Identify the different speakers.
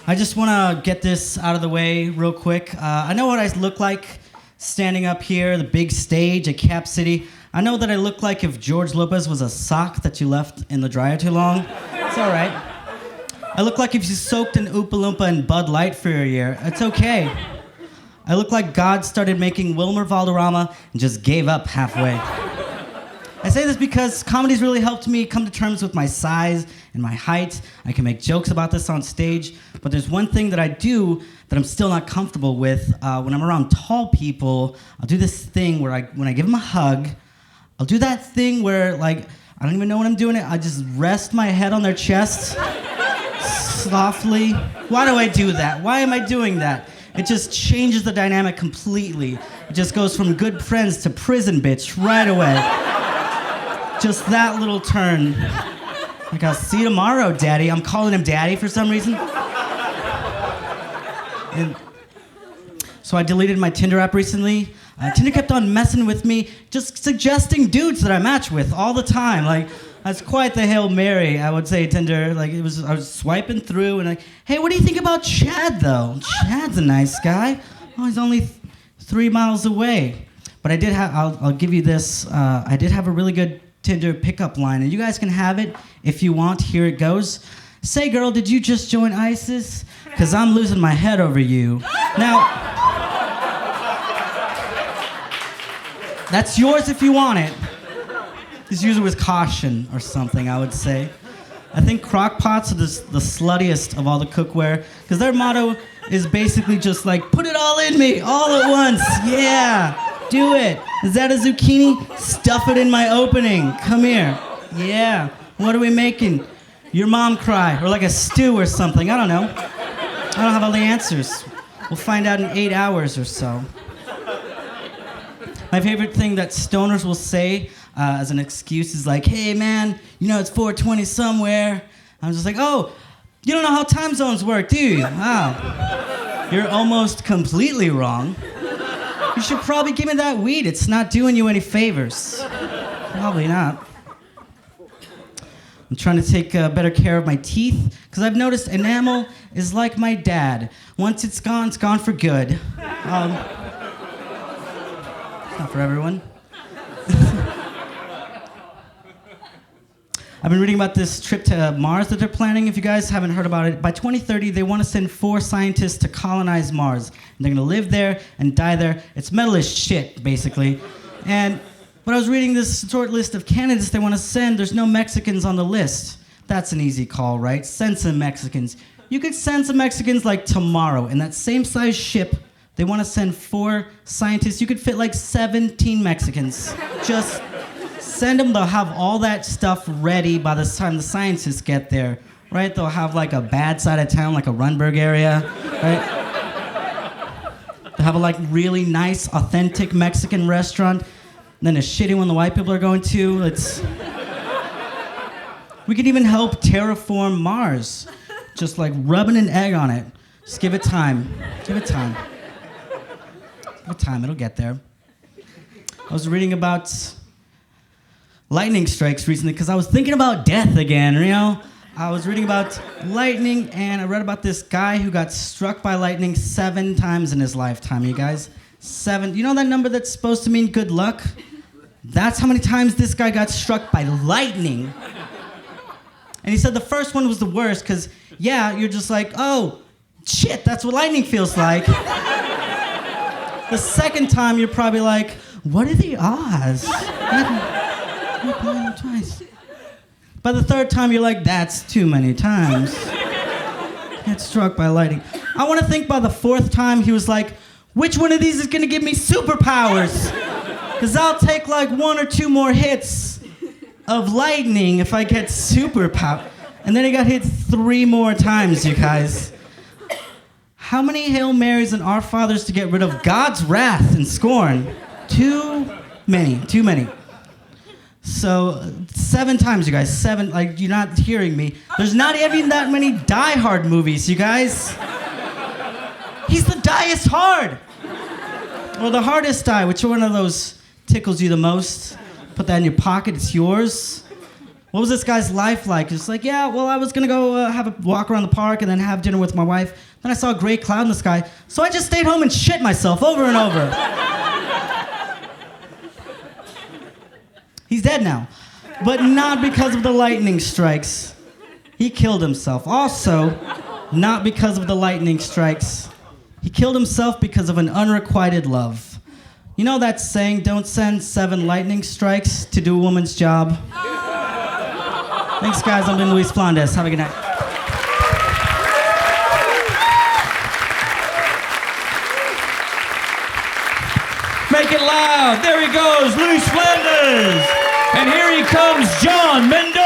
Speaker 1: I just want to get this out of the way real quick. I know what I look like standing up here, the big stage at Cap City. I know that I look like if George Lopez was a sock that you left in the dryer too long. It's all right. I look like if you soaked an Oompa Loompa in Bud Light for a year. It's okay. I look like God started making Wilmer Valderrama and just gave up halfway. I say this because comedy's really helped me come to terms with my size and my height. I can make jokes about this on stage, but there's one thing that I do that I'm still not comfortable with. When I'm around tall people, I'll do this thing where when I give them a hug, I'll do that thing where, like, I don't even know when I'm doing it. I just rest my head on their chest softly. Why do I do that? Why am I doing that? It just changes the dynamic completely. It just goes from good friends to prison bitch right away. Just that little turn. Like, I'll see you tomorrow, Daddy. I'm calling him Daddy for some reason. And so I deleted my Tinder app recently. Tinder kept on messing with me, just suggesting dudes that I match with all the time. Like, that's quite the Hail Mary, I would say, Tinder. Like, I was swiping through and like, hey, what do you think about Chad, though? Chad's a nice guy. Oh, he's only 3 miles away. But I did have, I'll give you this. I did have a really good Tinder pickup line, and you guys can have it if you want. Here it goes. Say, girl, did you just join ISIS? Because I'm losing my head over you. Now, that's yours if you want it. Just use it with caution or something, I would say. I think crock pots are the sluttiest of all the cookware, because their motto is basically just like, put it all in me, all at once, yeah. Do it. Is that a zucchini? Stuff it in my opening. Come here. Yeah. What are we making? Your mom cry, or like a stew or something. I don't know. I don't have all the answers. We'll find out in 8 hours or so. My favorite thing that stoners will say as an excuse is like, hey man, you know it's 4:20 somewhere. I'm just like, oh, you don't know how time zones work, do you? Wow. You're almost completely wrong. You should probably give me that weed. It's not doing you any favors. Probably not. I'm trying to take better care of my teeth, because I've noticed enamel is like my dad. Once it's gone for good. Not for everyone. I've been reading about this trip to Mars that they're planning. If you guys haven't heard about it, by 2030, they want to send 4 scientists to colonize Mars. And they're going to live there and die there. It's metal as shit, basically. And when I was reading this short list of candidates they want to send, there's no Mexicans on the list. That's an easy call, right? Send some Mexicans. You could send some Mexicans like tomorrow. In that same size ship, they want to send 4 scientists. You could fit like 17 Mexicans. Just send them. They'll have all that stuff ready by the time the scientists get there, right? They'll have like a bad side of town, like a Runberg area, right? They'll have a like really nice, authentic Mexican restaurant, and then a shitty one the white people are going to. We could even help terraform Mars, just like rubbing an egg on it. Just give it time. Give it time. Give it time. It'll get there. I was reading about lightning strikes recently because I was thinking about death again, you know? I was reading about lightning, and I read about this guy who got struck by lightning 7 times in his lifetime, you guys. 7. You know that number that's supposed to mean good luck? That's how many times this guy got struck by lightning. And he said the first one was the worst because, yeah, you're just like, oh, shit, that's what lightning feels like. The second time, you're probably like, what are the odds? Twice. By the third time, you're like, that's too many times. Get struck by lightning. I want to think by the 4th time, he was like, which one of these is going to give me superpowers? Because I'll take like 1 or 2 more hits of lightning if I get superpower. And then he got hit 3 more times, you guys. How many Hail Marys and Our Fathers to get rid of God's wrath and scorn? Too many. So 7 times, you guys. 7, like, you're not hearing me. There's not even that many Die Hard movies, you guys. He's the diest hard. Or the hardest die. Which one of those tickles you the most? Put that in your pocket, it's yours. what was this guy's life like? It's like, yeah, well, I was going to go have a walk around the park and then have dinner with my wife. Then I saw a gray cloud in the sky, so I just stayed home and shit myself over and over. He's dead now, but not because of the lightning strikes. He killed himself. Also, not because of the lightning strikes. He killed himself because of an unrequited love. You know that saying, don't send 7 lightning strikes to do a woman's job? Thanks, guys. I'm Luis Flandes. Have a good night.
Speaker 2: Make it loud. There he goes, Luis Flandes. And here he comes, John Mendoza.